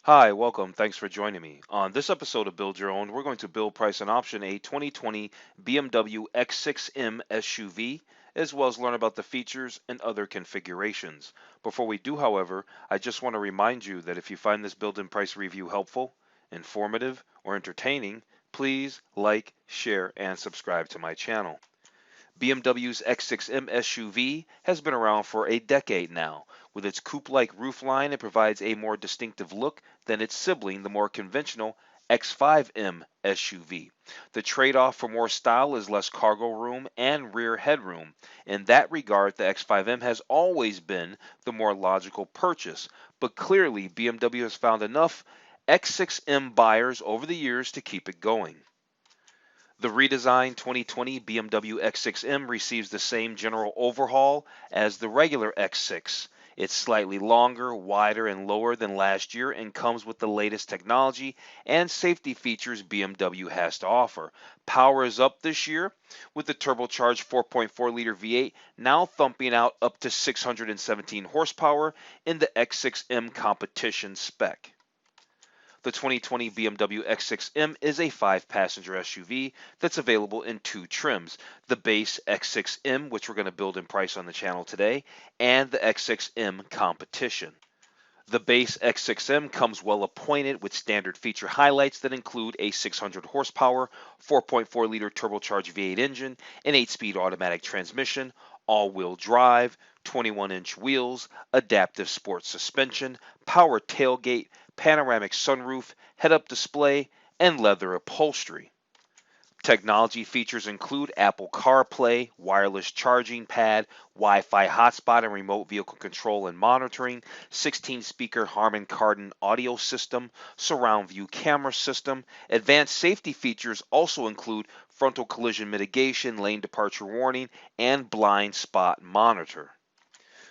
Hi, welcome. Thanks for joining me. On this episode of Build Your Own, we're going to build, price, and option a 2020 BMW X6 M SUV, as well as learn about the features and other configurations. Before we do, however, I just want to remind you that if you find this build and price review helpful, informative, or entertaining, please like, share, and subscribe to my channel. BMW's X6M SUV has been around for a decade now. With its coupe-like roofline, it provides a more distinctive look than its sibling, the more conventional X5M SUV. The trade-off for more style is less cargo room and rear headroom. In that regard, the X5M has always been the more logical purchase, but clearly BMW has found enough X6M buyers over the years to keep it going. The redesigned 2020 BMW X6M receives the same general overhaul as the regular X6. It's slightly longer, wider, and lower than last year and comes with the latest technology and safety features BMW has to offer. Power is up this year with the turbocharged 4.4-liter V8 now thumping out up to 617 horsepower in the X6M competition spec. The 2020 BMW X6M is a 5-passenger SUV that's available in 2 trims, the base X6M, which we're going to build and price on the channel today, and the X6M Competition. The base X6M comes well appointed with standard feature highlights that include a 600 horsepower, 4.4-liter turbocharged V8 engine, an 8-speed automatic transmission, all-wheel drive, 21-inch wheels, adaptive sports suspension, power tailgate, panoramic sunroof, head-up display, and leather upholstery. Technology features include Apple CarPlay, wireless charging pad, Wi-Fi hotspot and remote vehicle control and monitoring, 16-speaker Harman Kardon audio system, surround view camera system. Advanced safety features also include frontal collision mitigation, lane departure warning, and blind spot monitor.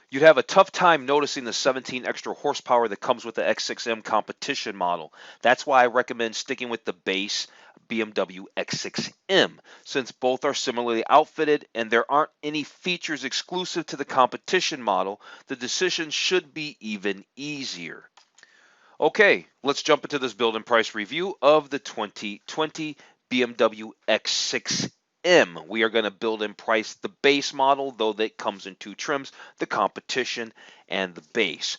You'd have a tough time noticing the 17 extra horsepower that comes with the X6M competition model. That's why I recommend sticking with the base BMW X6M, since both are similarly outfitted and there aren't any features exclusive to the competition model. The decision should be even easier. Okay, let's jump into this build and price review of the 2020 BMW X6M. We are going to build and price the base model, though that comes in 2 trims, the competition and the base.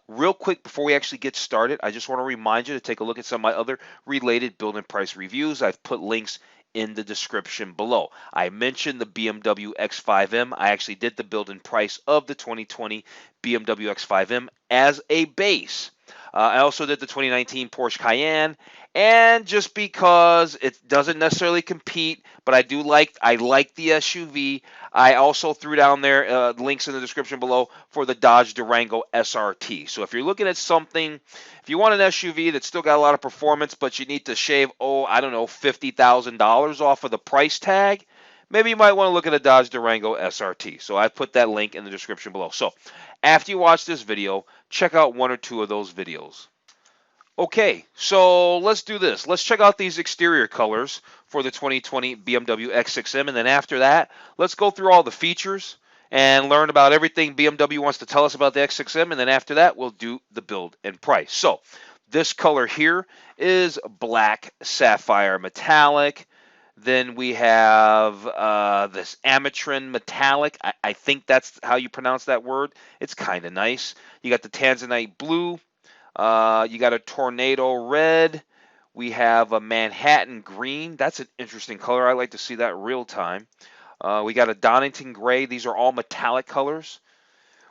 Real quick, before we actually get started, I just want to remind you to take a look at some of my other related build and price reviews. I've put links in the description below. I mentioned the BMW X5M. I actually did the build and price of the 2020 BMW X5M as a base. I also did the 2019 Porsche Cayenne, and just because it doesn't necessarily compete, but I like the SUV. I also threw down there links in the description below for the Dodge Durango SRT. So if you're looking at something, if you want an SUV that's still got a lot of performance, but you need to shave, I don't know, $50,000 off of the price tag, maybe you might want to look at a Dodge Durango SRT. So I put that link in the description below. So after you watch this video, check out 1 or 2 of those videos. Okay, so let's do this. Let's check out these exterior colors for the 2020 BMW X6M, and then after that, let's go through all the features and learn about everything BMW wants to tell us about the X6M, and then after that, we'll do the build and price. So this color here is black sapphire metallic. Then we have this amatrin metallic. I think that's how you pronounce that word. It's kind of nice. You got the tanzanite blue. You got a tornado red. We have a Manhattan green. That's an interesting color. I like to see that real time. We got a Donington gray. These are all metallic colors.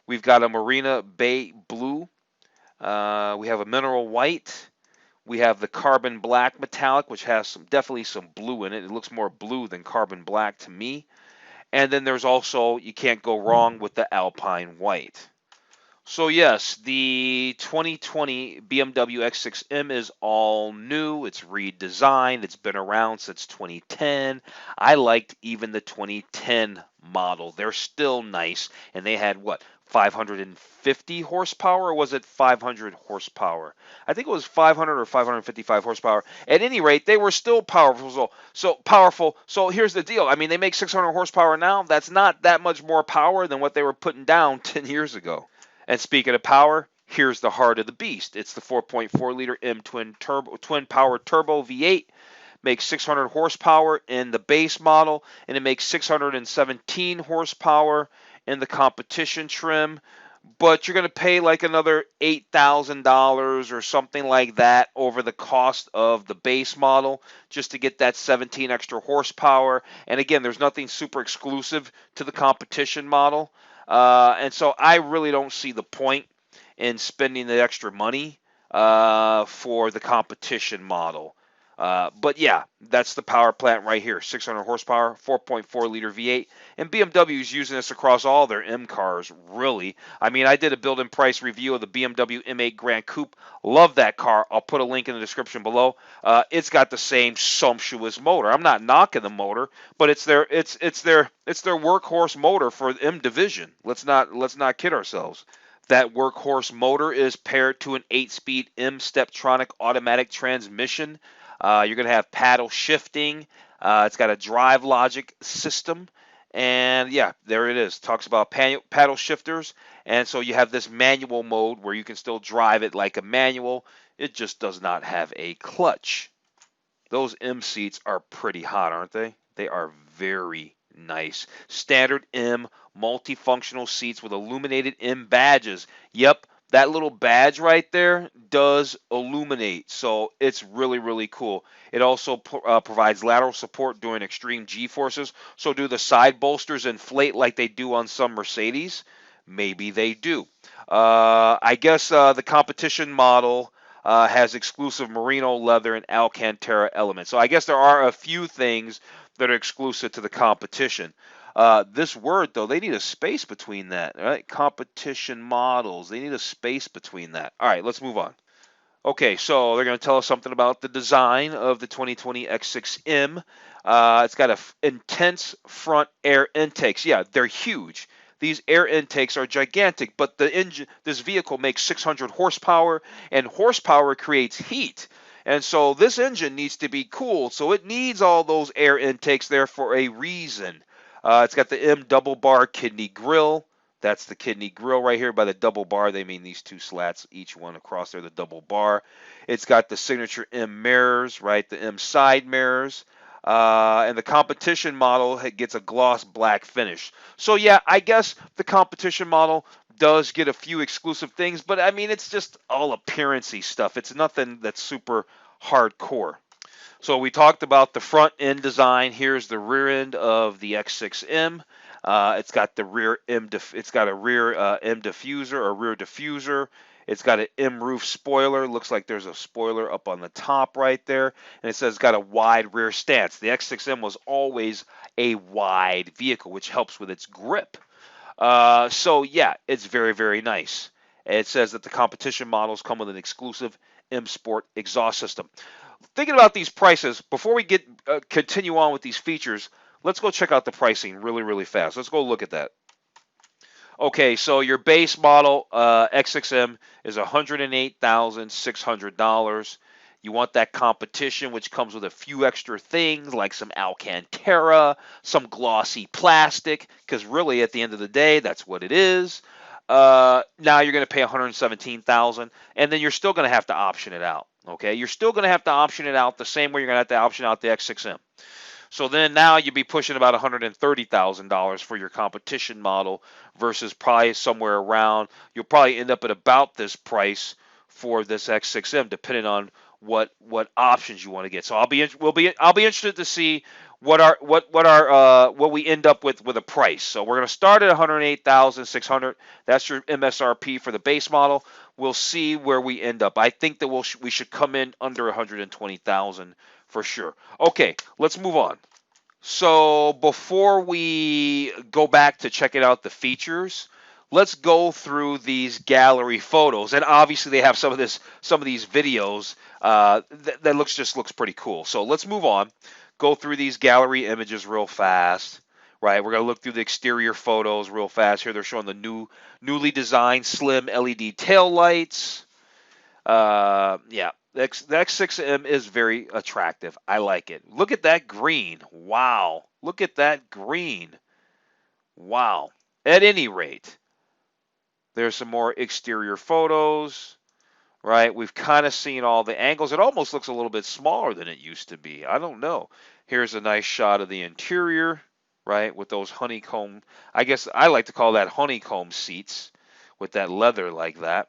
We've got a Marina Bay blue. We have a mineral white. We have the carbon black metallic, which has definitely some blue in it. It looks more blue than carbon black to me. And then there's also, you can't go wrong with the Alpine white. So yes, the 2020 BMW X6M is all new. It's redesigned. It's been around since 2010. I liked even the 2010 model. They're still nice. And they had, what, 550 horsepower, or was it 500 horsepower? I think it was 500 or 555 horsepower. At any rate, they were still powerful. So powerful. So here's the deal. I mean, they make 600 horsepower now. That's not that much more power than what they were putting down 10 years ago. And speaking of power, Here's the heart of the beast. It's the 4.4 liter M twin power turbo V8. Makes 600 horsepower in the base model, and it makes 617 horsepower in the competition trim. But you're going to pay like another $8,000 or something like that over the cost of the base model just to get that 17 extra horsepower. And again, there's nothing super exclusive to the competition model. And so I really don't see the point in spending the extra money for the competition model. But yeah, that's the power plant right here. 600 horsepower, 4.4 liter V8. And BMW is using this across all their M cars, really. I mean, I did a build and price review of the BMW M8 Gran Coupe. Love that car. I'll put a link in the description below. It's got the same sumptuous motor. I'm not knocking the motor, but it's their workhorse motor for the M division. Let's not kid ourselves. That workhorse motor is paired to an 8-speed M Steptronic automatic transmission. You're going to have paddle shifting. It's got a drive logic system. And yeah, there it is. Talks about paddle shifters. And so you have this manual mode where you can still drive it like a manual. It just does not have a clutch. Those M seats are pretty hot, aren't they? They are very nice. Standard M multifunctional seats with illuminated M badges. Yep, that little badge right there does illuminate, so it's really, really cool. It also provides lateral support during extreme G-forces. So do the side bolsters inflate like they do on some Mercedes? Maybe they do. I guess the competition model has exclusive merino leather and Alcantara elements. So I guess there are a few things that are exclusive to the competition. This word, though, they need a space between that, right? Competition models. They need a space between that. All right, let's move on. Okay, so they're going to tell us something about the design of the 2020 X6M. It's got intense front air intakes. Yeah, they're huge. These air intakes are gigantic, but this vehicle makes 600 horsepower, and horsepower creates heat. And so this engine needs to be cooled, so it needs all those air intakes there for a reason. It's got the M double bar kidney grille. That's the kidney grille right here. By the double bar, they mean these two slats, each one across there, the double bar. It's got the signature M mirrors, right? The M side mirrors. And the competition model gets a gloss black finish. So yeah, I guess the competition model does get a few exclusive things, but I mean, it's just all appearancey stuff. It's nothing that's super hardcore. So we talked about the front end design. Here's the rear end of the X6M. It's got the rear M. It's got a rear M diffuser or rear diffuser. It's got an M roof spoiler. Looks like there's a spoiler up on the top right there, and it says it's got a wide rear stance. The X6M was always a wide vehicle, which helps with its grip. So yeah, it's very, very nice. It says that the competition models come with an exclusive M Sport exhaust system. Thinking about these prices, before we continue on with these features, let's go check out the pricing really, really fast. Let's go look at that. Okay, so your base model X6M is $108,600. You want that competition, which comes with a few extra things like some Alcantara, some glossy plastic, because really at the end of the day, that's what it is. Now you're going to pay $117,000, and then you're still going to have to option it out. Okay, you're still going to have to option it out the same way you're going to have to option out the X6M. So then now you'd be pushing about $130,000 for your competition model versus probably somewhere around, you'll probably end up at about this price for this X6M, depending on what options you want to get. So I'll be interested to see what we end up with a price. So we're going to start at $108,600. That's your MSRP for the base model. We'll see where we end up. I think that we should come in under $120,000 for sure. Okay, let's move on. So before we go back to checking out the features, let's go through these gallery photos. And obviously they have some of these videos that looks pretty cool. So let's move on. Go through these gallery images real fast. Right, we're gonna look through the exterior photos real fast. Here they're showing the newly designed slim LED tail lights. Yeah, the X6M is very attractive. I like it. Look at that green. Wow. Look at that green. Wow. At any rate, There's some more exterior photos, right? We've kind of seen all the angles. It almost looks a little bit smaller than it used to be. I don't know. Here's a nice shot of the interior, right? With those honeycomb, I guess I like to call that honeycomb seats with that leather like that.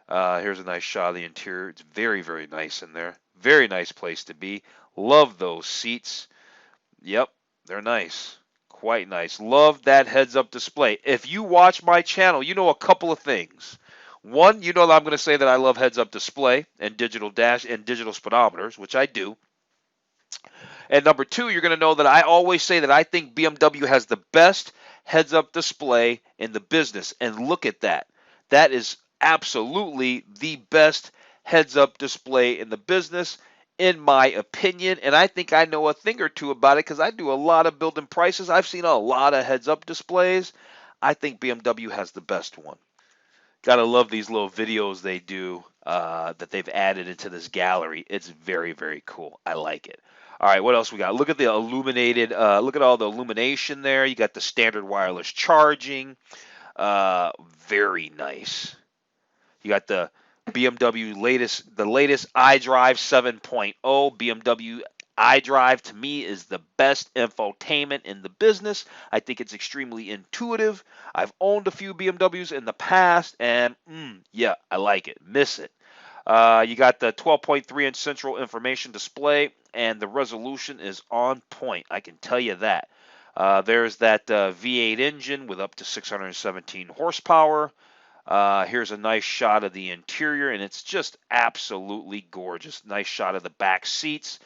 Here's a nice shot of the interior. It's very, very nice in there. Very nice place to be. Love those seats. Yep, they're nice. Quite nice. Love that heads-up display. If you watch my channel, you know a couple of things. One, you know that I'm going to say that I love heads-up display and digital dash and digital speedometers, which I do. And number two, you're going to know that I always say that I think BMW has the best heads-up display in the business. And look at that. That is absolutely the best heads-up display in the business, in my opinion. And I think I know a thing or two about it because I do a lot of building prices. I've seen a lot of heads-up displays. I think BMW has the best one. Gotta love these little videos they do that they've added into this gallery. It's very, very cool. I like it. All right, what else we got? Look at the illuminated, look at all the illumination there. You got the standard wireless charging. Very nice. You got the BMW latest iDrive 7.0. BMW iDrive to me is the best infotainment in the business. I think it's extremely intuitive. I've owned a few BMWs in the past, and yeah, I like it. Miss it. You got the 12.3-inch central information display, and the resolution is on point. I can tell you that. There's that V8 engine with up to 617 horsepower. Here's a nice shot of the interior, and it's just absolutely gorgeous. Nice shot of the back seats.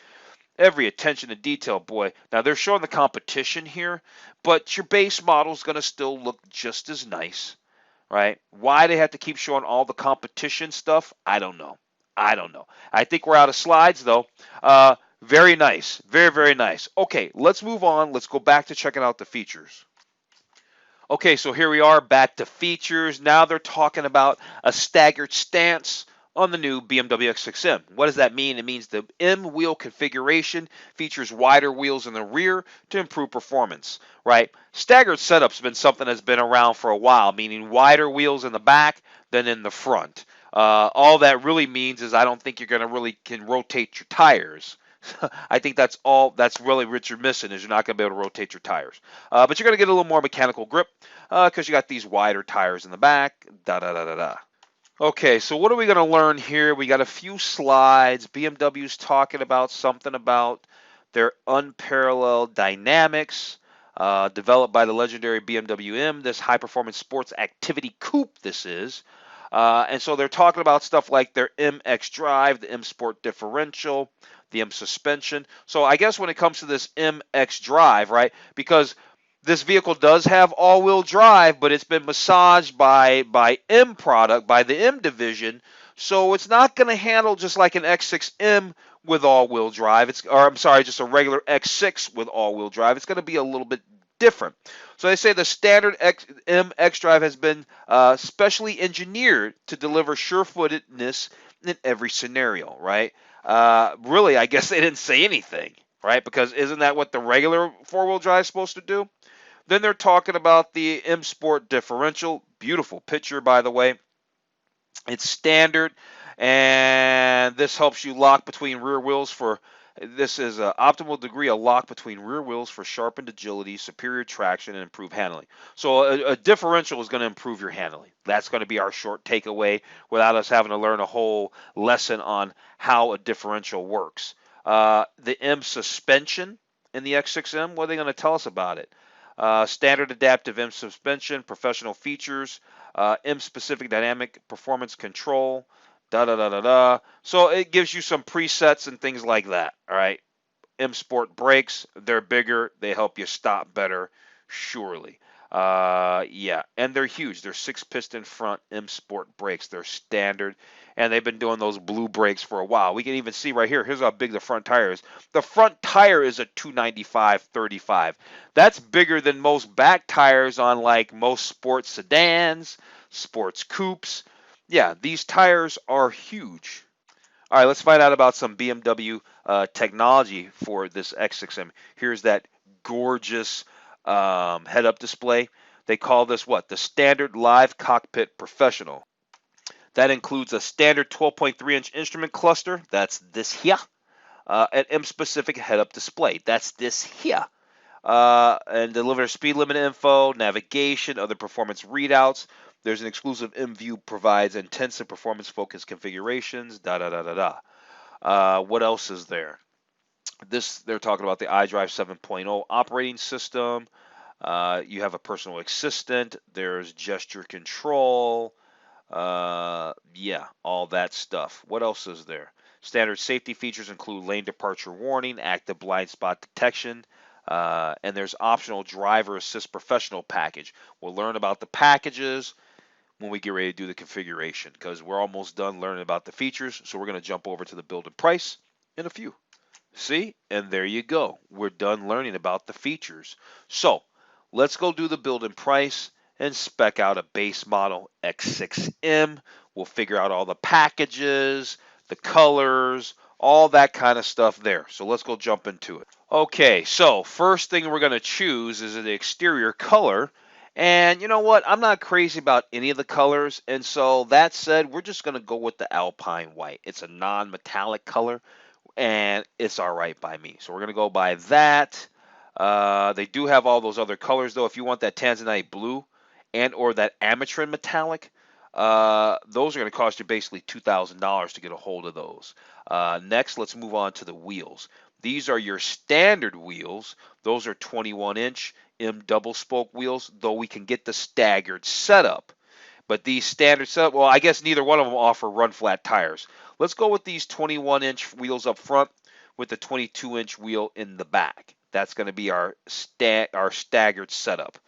Every attention to detail, boy. Now, they're showing the competition here, but your base model is going to still look just as nice, right? Why they have to keep showing all the competition stuff, I don't know. I don't know. I think we're out of slides, though. Very nice. Very, very nice. Okay, let's move on. Let's go back to checking out the features. Okay, so here we are back to features. Now they're talking about a staggered stance on the new BMW X6M. What does that mean? It means the M wheel configuration features wider wheels in the rear to improve performance, right? Staggered setup's been something that's been around for a while, meaning wider wheels in the back than in the front. All that really means is I don't think you're going to really can rotate your tires. I think that's really what you're missing is you're not going to be able to rotate your tires. But you're going to get a little more mechanical grip because you got these wider tires in the back. Okay, so what are we going to learn here? We got a few slides. BMW's talking about something about their unparalleled dynamics developed by the legendary BMW M, this high-performance sports activity coupe this is. And so they're talking about stuff like their MX drive, the M Sport differential, the M suspension. So I guess when it comes to this MX drive, right, because this vehicle does have all-wheel drive, but it's been massaged by M product, by the M division, so it's not going to handle just like an X6M with all-wheel drive. Just a regular X6 with all-wheel drive. It's going to be a little bit different. So they say the standard M X-Drive has been specially engineered to deliver sure-footedness in every scenario, right? Really, I guess they didn't say anything, right? Because isn't that what the regular four-wheel drive is supposed to do? Then they're talking about the M Sport differential. Beautiful picture, by the way. It's standard, and this helps you lock between rear wheels this is an optimal degree of lock between rear wheels for sharpened agility, superior traction, and improved handling. So a differential is going to improve your handling. That's going to be our short takeaway without us having to learn a whole lesson on how a differential works. The M suspension in the X6M, what are they going to tell us about it? Standard adaptive M suspension, professional features, M-specific dynamic performance control, So it gives you some presets and things like that, all right? M Sport brakes, they're bigger. They help you stop better, surely. Yeah, and they're huge. They're 6-piston front M Sport brakes. They're standard, and they've been doing those blue brakes for a while. We can even see right here. Here's how big the front tire is. The front tire is a 295/35. That's bigger than most back tires on like most sports sedans, sports coupes. Yeah, these tires are huge. All right, let's find out about some BMW technology for this X6M. Here's that gorgeous head-up display. They call this what? The Standard Live Cockpit Professional. That includes a standard 12.3-inch instrument cluster. That's this here. An M-specific head-up display. That's this here. And deliver speed limit info, navigation, other performance readouts. There's an exclusive M-View provides intensive performance-focused configurations. Da da da da da. What else is there? They're talking about the iDrive 7.0 operating system. You have a personal assistant. There's gesture control. Yeah, all that stuff. What else is there? Standard safety features include lane departure warning, active blind spot detection, and there's optional driver assist professional package. We'll learn about the packages when we get ready to do the configuration because we're almost done learning about the features. So we're going to jump over to the build and price in a few. See, and there you go. We're done learning about the features. So let's go do the build and price and spec out a base model X6M. We'll figure out all the packages, the colors, all that kind of stuff there. So let's go jump into it. Okay, so first thing we're going to choose is the exterior color. And you know what? I'm not crazy about any of the colors. And so that said, we're just going to go with the Alpine white. It's a non-metallic color and it's all right by me. So we're going to go by that. They do have all those other colors, though. If you want that Tanzanite blue and or that Amatrin metallic, those are going to cost you basically $2,000 to get a hold of those. Next, let's move on to the wheels. These are your standard wheels. Those are 21-inch M double spoke wheels, though we can get the staggered setup. But these standard setup, well, I guess neither one of them offer run flat tires. Let's go with these 21-inch wheels up front with the 22-inch wheel in the back. That's going to be our staggered setup.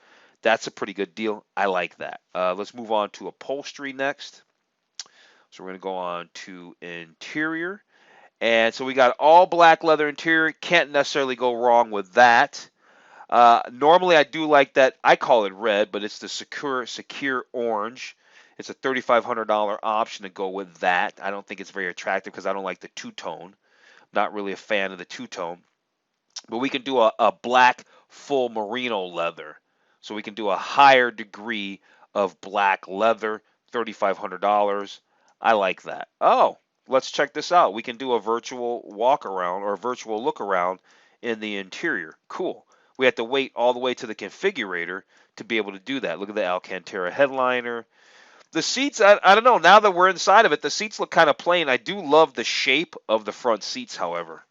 That's a pretty good deal. I like that. Let's move on to upholstery next. So we're going to go on to interior. And so we got all black leather interior. Can't necessarily go wrong with that. Normally I do like that. I call it red, but it's the secure orange. It's a $3,500 option to go with that. I don't think it's very attractive because I don't like the two-tone. Not really a fan of the two-tone. But we can do a black full merino leather. So we can do a higher degree of black leather, $3,500. I like that. Oh, let's check this out. We can do a virtual walk around or a virtual look around in the interior. Cool. We have to wait all the way to the configurator to be able to do that. Look at the Alcantara headliner. The seats, I don't know. Now that we're inside of it, the seats look kind of plain. I do love the shape of the front seats, however.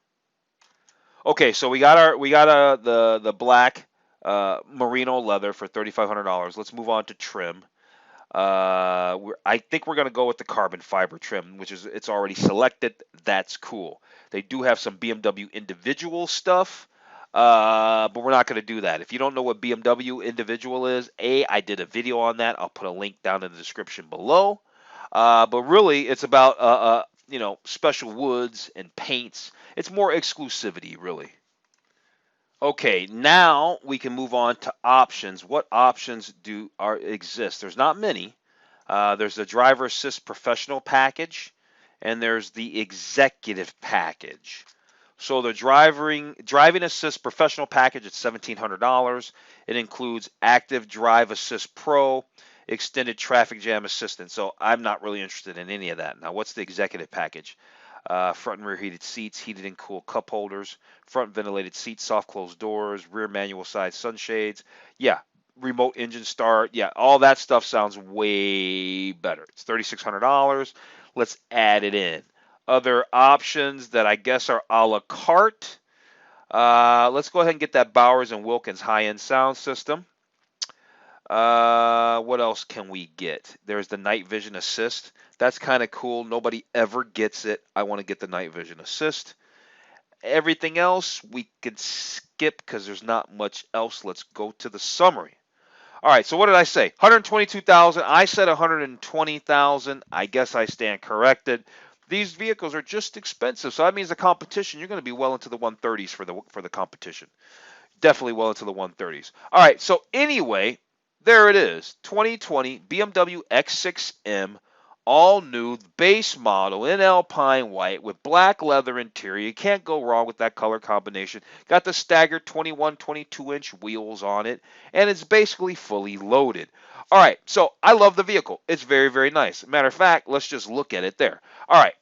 Okay, so we got the black merino leather for $3,500. Let's move on to trim. I think we're going to go with the carbon fiber trim, which is it's already selected. That's cool. They do have some BMW Individual stuff, but we're not going to do that. If you don't know what BMW Individual is, I did a video on that. I'll put a link down in the description below. But really, it's about special woods and paints. It's more exclusivity, really. Okay, now we can move on to options. What options exist? There's not many. There's the driver assist professional package, and there's the executive package. So the driving assist professional package is $1,700. It includes active drive assist pro, extended traffic jam assistance. So I'm not really interested in any of that. Now, what's the executive package? Front and rear heated seats, heated and cool cup holders, front ventilated seats, soft closed doors, rear manual side sunshades. Yeah, remote engine start. Yeah, all that stuff sounds way better. It's $3,600. Let's add it in. Other options that I guess are a la carte. Let's go ahead and get that Bowers and Wilkins high-end sound system. What else can we get? There's the night vision assist. That's kind of cool. Nobody ever gets it. I want to get the night vision assist. Everything else we could skip because there's not much else. Let's go to the summary. All right, so what did I say? $122,000. I said $120,000. I guess I stand corrected. These vehicles are just expensive, so that means the competition, you're going to be well into the 130s for the competition. Definitely well into the 130s. All right, so anyway, there it is. 2020 BMW X6 M all new base model in Alpine white with black leather interior. You can't go wrong with that color combination. Got the staggered 21, 22-inch wheels on it, and it's basically fully loaded. All right, so I love the vehicle. It's very, very nice. Matter of fact, let's just look at it there. All right,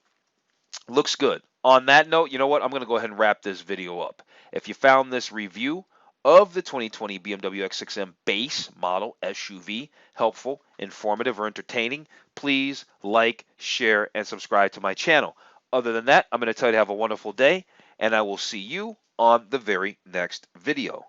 looks good. On that note, you know what? I'm going to go ahead and wrap this video up. If you found this review of the 2020 BMW X6 M Base model SUV helpful, informative, or entertaining, please like, share, and subscribe to my channel. Other than that, I'm going to tell you to have a wonderful day, and I will see you on the very next video.